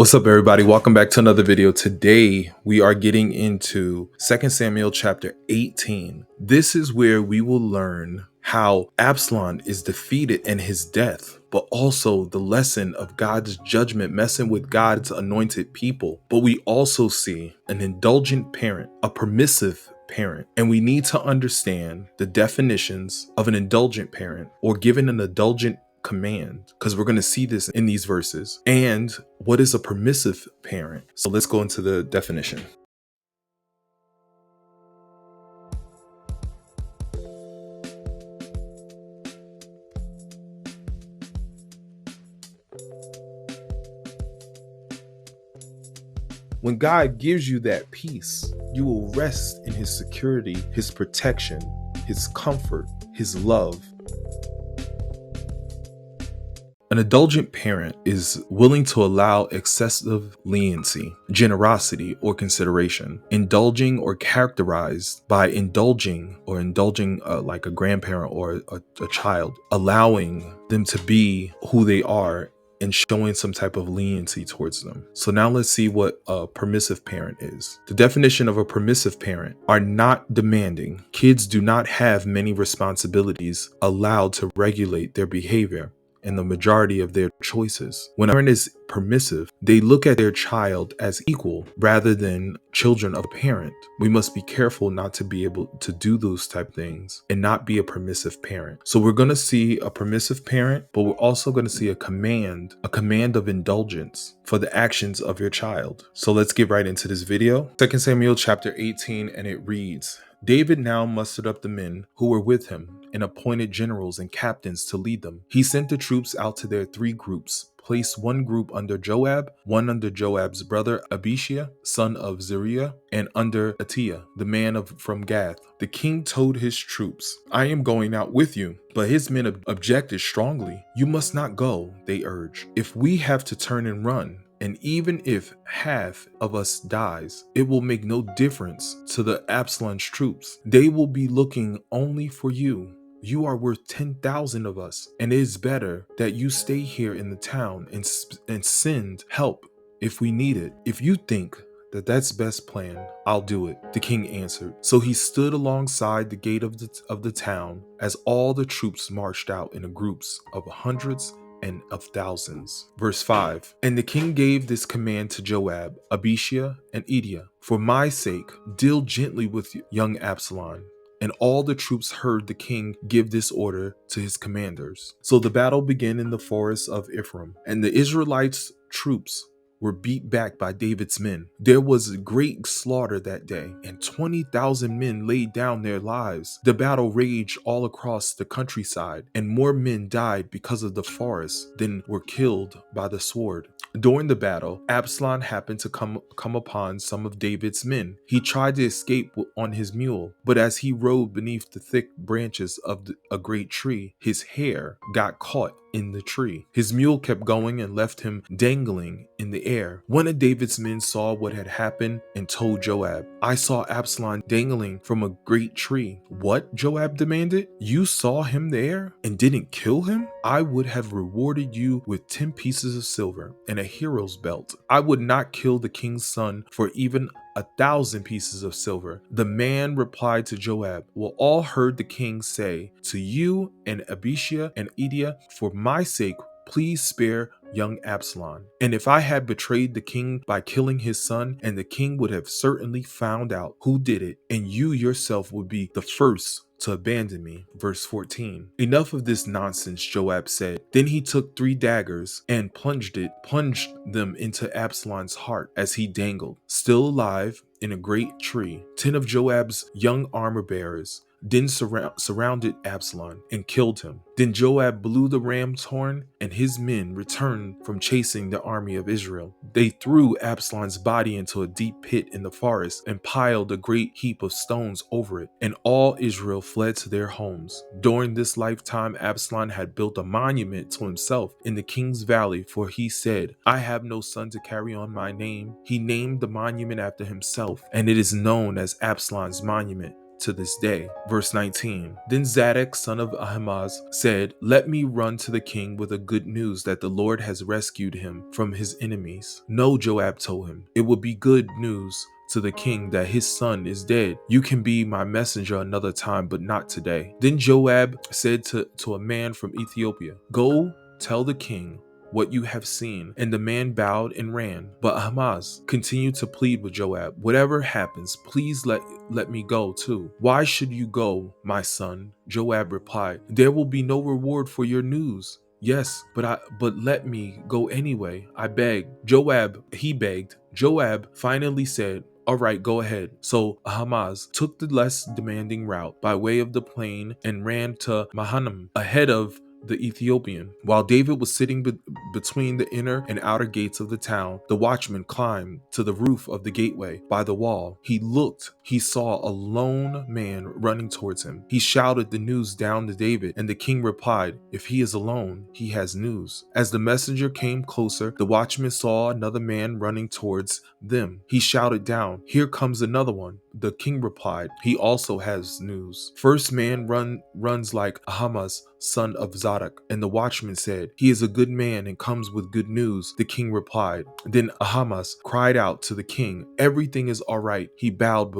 What's up, everybody? Welcome back to another video. Today, we are getting into 2 Samuel chapter 18. This is where we will learn how Absalom is defeated and his death, but also the lesson of God's judgment messing with God's anointed people. But we also see an indulgent parent, a permissive parent, and we need to understand the definitions of an indulgent parent or giving an indulgent command, because we're going to see this in these verses, and what is a permissive parent. So let's go into the definition. When God gives you that peace, you will rest in his security, his protection, his comfort, his love. An indulgent parent is willing to allow excessive leniency, generosity, or consideration. Indulging or characterized by indulging like a grandparent or a child, allowing them to be who they are and showing some type of leniency towards them. So now let's see what a permissive parent is. The definition of a permissive parent are not demanding. Kids do not have many responsibilities allowed to regulate their behavior and the majority of their choices. When a parent is permissive, they look at their child as equal rather than children of a parent. We must be careful not to be able to do those type things and not be a permissive parent. So we're going to see a permissive parent, but we're also going to see a command of indulgence for the actions of your child. So let's get right into this video. 2 Samuel chapter 18, and it reads, David now mustered up the men who were with him and appointed generals and captains to lead them. He sent the troops out to their three groups, placed one group under Joab, one under Joab's brother Abishai, son of Zeruiah, and under Attiah, the man from Gath. The king told his troops, I am going out with you. But his men objected strongly. You must not go, they urged. If we have to turn and run, and even if half of us dies, it will make no difference to the Absalom's troops. They will be looking only for you. You are worth 10,000 of us, and it is better that you stay here in the town and send help if we need it. If you think that that's best plan, I'll do it, the king answered. So he stood alongside the gate of the town as all the troops marched out in groups of hundreds and of thousands. Verse 5, and the king gave this command to Joab, Abishai, and Attiah, for my sake, deal gently with young Absalom. And all the troops heard the king give this order to his commanders. So the battle began in the forest of Ephraim, and the Israelites' troops were beat back by David's men. There was a great slaughter that day, and 20,000 men laid down their lives. The battle raged all across the countryside, and more men died because of the forest than were killed by the sword. During the battle, Absalom happened to come upon some of David's men. He tried to escape on his mule, but as he rode beneath the thick branches of a great tree, his hair got caught in the tree. His mule kept going and left him dangling in the air. One of David's men saw what had happened and told Joab, I saw Absalom dangling from a great tree. What? Joab demanded. You saw him there and didn't kill him? I would have rewarded you with 10 pieces of silver and a hero's belt. I would not kill the king's son for even 1,000 pieces of silver. The man replied to Joab, well, all heard the king say to you and Abishai and Attiah, for my sake, please spare young Absalom. And if I had betrayed the king by killing his son, and the king would have certainly found out who did it, and you yourself would be the first to abandon me. Verse 14. Enough of this nonsense, Joab said. Then he took 3 daggers and plunged them into Absalom's heart as he dangled, still alive in a great tree. 10 of Joab's young armor bearers then surrounded Absalom and killed him. Then Joab blew the ram's horn, and his men returned from chasing the army of Israel. They threw Absalom's body into a deep pit in the forest and piled a great heap of stones over it, and all Israel fled to their homes. During this lifetime, Absalom had built a monument to himself in the king's valley, for he said, I have no son to carry on my name. He named the monument after himself, and it is known as Absalom's monument to this day. Verse 19. Then Zadok, son of Ahimaaz, said, "Let me run to the king with the good news that the Lord has rescued him from his enemies." "No," Joab told him. "It would be good news to the king that his son is dead. You can be my messenger another time, but not today." Then Joab said to a man from Ethiopia, "Go tell the king what you have seen." And the man bowed and ran. But Ahimaaz continued to plead with Joab, "Whatever happens, please let me go too." "Why should you go, my son?" Joab replied. "There will be no reward for your news." "Yes, but let me go anyway, I beg." He begged. Joab finally said, "All right, go ahead." So Ahimaaz took the less demanding route by way of the plain and ran to Mahanaim ahead of the Ethiopian. While David was sitting between the inner and outer gates of the town, the watchman climbed to the roof of the gateway by the wall. He looked, he saw a lone man running towards him. He shouted the news down to David, and the king replied, "If he is alone, he has news." As the messenger came closer, the watchman saw another man running towards them. He shouted down, "Here comes another one." The king replied, "He also has news." First man runs like Ahimaaz, son of Zadok. And the watchman said, "He is a good man and comes with good news." The king replied. Then Ahimaaz cried out to the king, "Everything is all right." He bowed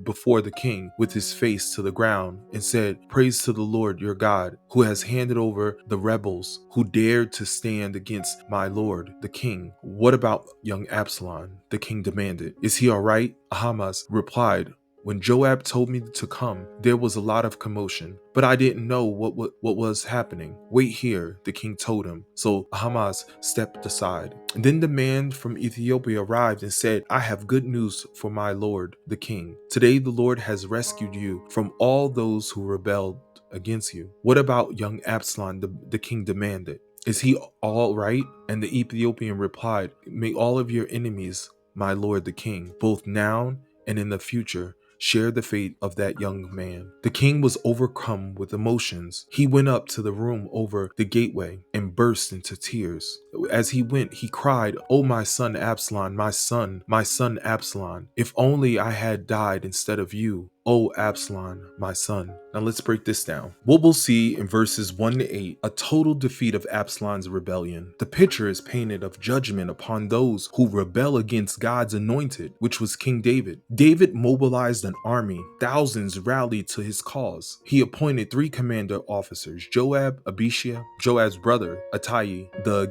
before the king with his face to the ground and said, "Praise to the Lord your God, who has handed over the rebels who dared to stand against my lord, the king." "What about young Absalom?" the king demanded. "Is he all right?" Ahimaaz replied, "When Joab told me to come, there was a lot of commotion, but I didn't know what was happening. Wait here," the king told him. So Ahimaaz stepped aside. And then the man from Ethiopia arrived and said, "I have good news for my lord, the king. Today the Lord has rescued you from all those who rebelled against you." "What about young Absalom?" the king demanded. "Is he all right?" And the Ethiopian replied, "May all of your enemies, my lord the king, both now and in the future, share the fate of that young man." The king was overcome with emotions. He went up to the room over the gateway and burst into tears. As he went, he cried, "Oh, my son Absalom, my son Absalom, if only I had died instead of you. Oh, Absalom, my son." Now let's break this down. What we'll see in verses 1 to 8, a total defeat of Absalom's rebellion. The picture is painted of judgment upon those who rebel against God's anointed, which was King David. David mobilized an army. Thousands rallied to his cause. He appointed 3 commander officers, Joab, Abishai, Joab's brother, Ittai, the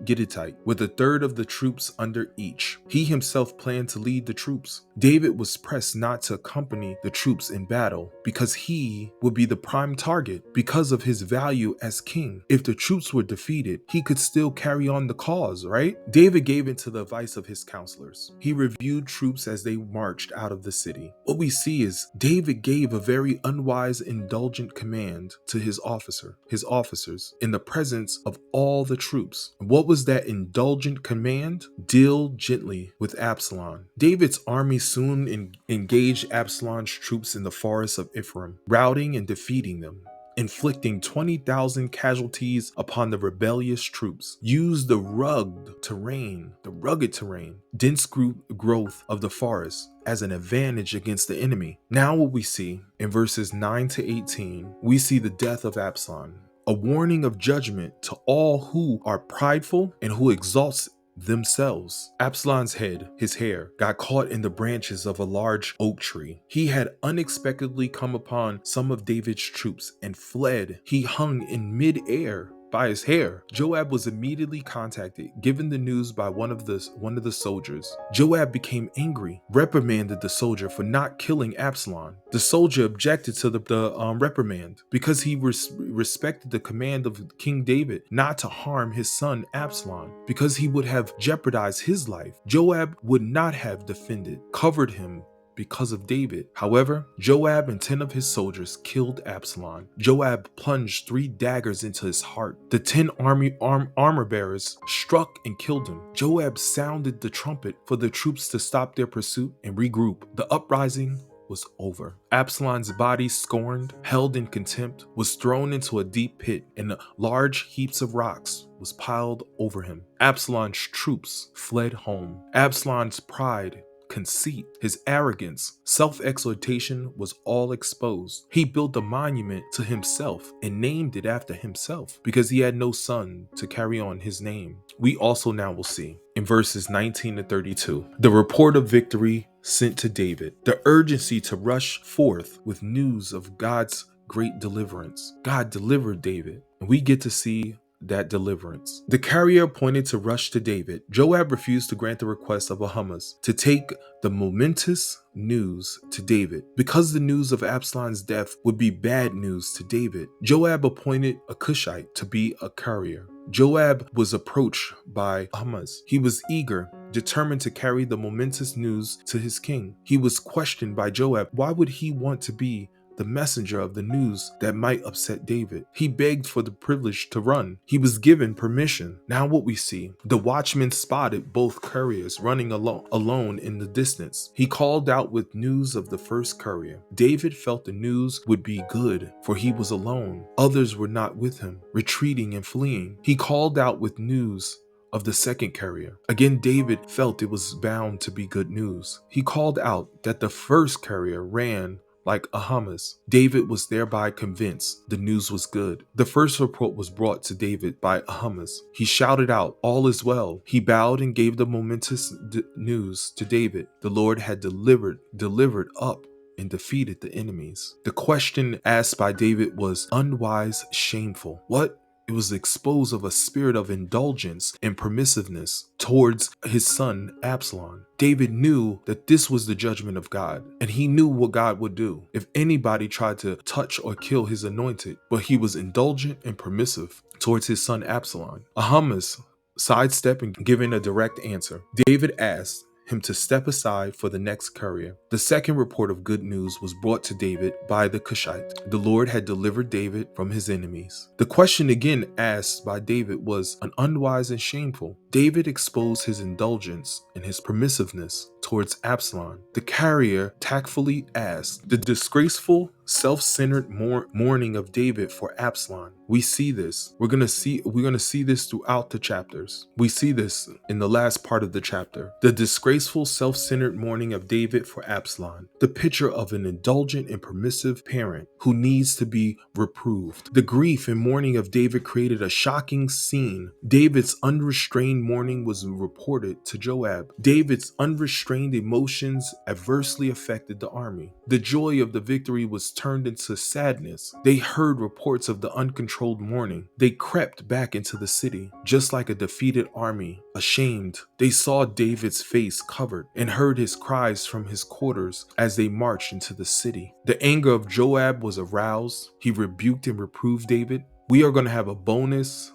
Gittite, with a third of the troops under each. He himself planned to lead the troops. David was pressed not to accompany the troops in battle because he would be the prime target because of his value as king. If the troops were defeated, he could still carry on the cause, right? David gave in to the advice of his counselors. He reviewed troops as they marched out of the city. What we see is David gave a very unwise, indulgent command to his officers in the presence of all the troops. What was that indulgent command? Deal gently with Absalom. David's army soon engaged Absalom's troops in the forests of Ephraim, routing and defeating them, inflicting 20,000 casualties upon the rebellious troops. Used the rugged terrain, dense growth of the forest as an advantage against the enemy. Now what we see in verses 9 to 18, we see the death of Absalom, a warning of judgment to all who are prideful and who exalt themselves. Absalom's his hair, got caught in the branches of a large oak tree. He had unexpectedly come upon some of David's troops and fled. He hung in mid-air by his hair. Joab was immediately contacted, given the news by one of the soldiers. Joab became angry, reprimanded the soldier for not killing Absalom. The soldier objected to the reprimand because he respected the command of King David not to harm his son Absalom, because he would have jeopardized his life. Joab would not have defended, covered him because of David. However, Joab and 10 of his soldiers killed Absalom. Joab plunged 3 daggers into his heart. The 10 armor bearers struck and killed him. Joab sounded the trumpet for the troops to stop their pursuit and regroup. The uprising was over. Absalom's body, scorned, held in contempt, was thrown into a deep pit, and large heaps of rocks was piled over him. Absalom's troops fled home. Absalom's pride conceit, his arrogance, self-exaltation was all exposed. He built a monument to himself and named it after himself because he had no son to carry on his name. We also now will see in verses 19 to 32, the report of victory sent to David, the urgency to rush forth with news of God's great deliverance. God delivered David, and we get to see that deliverance. The carrier appointed to rush to David, Joab refused to grant the request of Ahimaaz to take the momentous news to David. Because the news of Absalom's death would be bad news to David, Joab appointed a Cushite to be a carrier. Joab was approached by Ahimaaz. He was eager, determined to carry the momentous news to his king. He was questioned by Joab. Why would he want to be the messenger of the news that might upset David? He begged for the privilege to run. He was given permission. Now what we see, the watchman spotted both couriers running alone in the distance. He called out with news of the first courier. David felt the news would be good, for he was alone. Others were not with him, retreating and fleeing. He called out with news of the second courier. Again, David felt it was bound to be good news. He called out that the first courier ran like Ahimaaz. David was thereby convinced the news was good. The first report was brought to David by Ahimaaz. He shouted out, "All is well." He bowed and gave the momentous news to David. The Lord had delivered up and defeated the enemies. The question asked by David was unwise, shameful. What? It was exposed of a spirit of indulgence and permissiveness towards his son Absalom. David knew that this was the judgment of God, and he knew what God would do if anybody tried to touch or kill his anointed, but he was indulgent and permissive towards his son Absalom. Ahimaaz sidestepped and giving a direct answer. David asked him to step aside for the next courier. The second report of good news was brought to David by the Cushite. The Lord had delivered David from his enemies. The question again asked by David was an unwise and shameful. David exposed his indulgence and his permissiveness towards Absalom. The carrier tactfully asked, the disgraceful, self-centered mourning of David for Absalom. We see this. We're gonna see this throughout the chapters. We see this in the last part of the chapter. The disgraceful, self-centered mourning of David for Absalom. The picture of an indulgent and permissive parent who needs to be reproved. The grief and mourning of David created a shocking scene. David's unrestrained mourning was reported to Joab. David's unrestrained emotions adversely affected the army. The joy of the victory was turned into sadness. They heard reports of the uncontrolled mourning. They crept back into the city, just like a defeated army, ashamed. They saw David's face covered and heard his cries from his quarters as they marched into the city. The anger of Joab was aroused. He rebuked and reproved David. We're going to have a bonus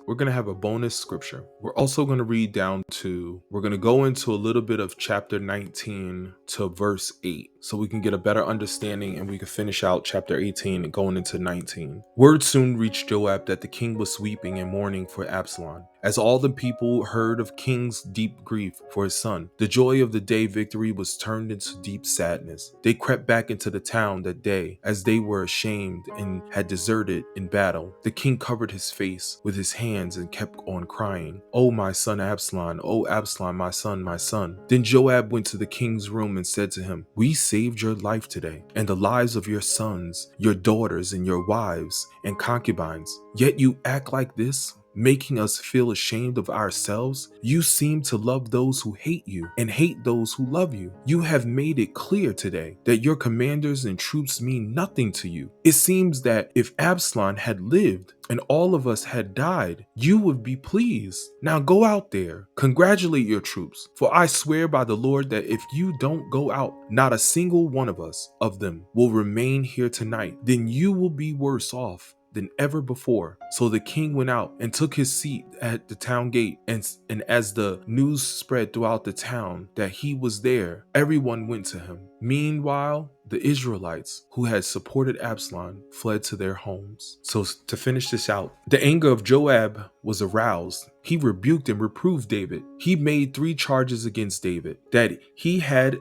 scripture. We're also going to we're going to go into a little bit of chapter 19 to verse 8 so we can get a better understanding and we can finish out chapter 18 and going into 19. Word soon reached Joab that the king was weeping and mourning for Absalom. As all the people heard of king's deep grief for his son, the joy of the day victory was turned into deep sadness. They crept back into the town that day as they were ashamed and had deserted in battle. The king covered his face with his hands and kept on crying, "Oh, my son Absalom, oh Absalom, my son, my son." Then Joab went to the king's room and said to him, "We saved your life today and the lives of your sons, your daughters, and your wives and concubines. Yet you act like this, making us feel ashamed of ourselves. You seem to love those who hate you and hate those who love you. You have made it clear today that your commanders and troops mean nothing to you. It seems that if Absalom had lived and all of us had died, you would be pleased. Now go out there, congratulate your troops, for I swear by the Lord that if you don't go out, not a single one of them will remain here tonight. Then you will be worse off than ever before." So the king went out and took his seat at the town gate, and as the news spread throughout the town that he was there, everyone went to him. Meanwhile, the Israelites who had supported Absalom fled to their homes. So to finish this out, the anger of Joab was aroused. He rebuked and reproved David. He made 3 charges against David: that he had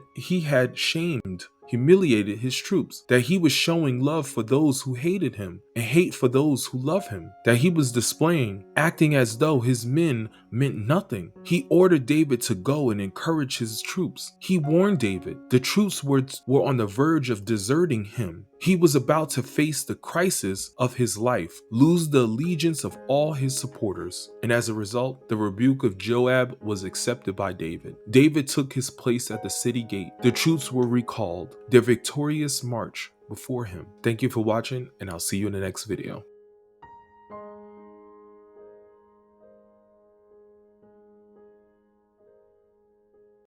humiliated his troops, that he was showing love for those who hated him and hate for those who love him, that he was acting as though his men meant nothing. He ordered David to go and encourage his troops. He warned David the troops were on the verge of deserting him. He was about to face the crisis of his life, lose the allegiance of all his supporters. And as a result, the rebuke of Joab was accepted by David. David took his place at the city gate. The troops were recalled, their victorious march before him. Thank you for watching, and I'll see you in the next video.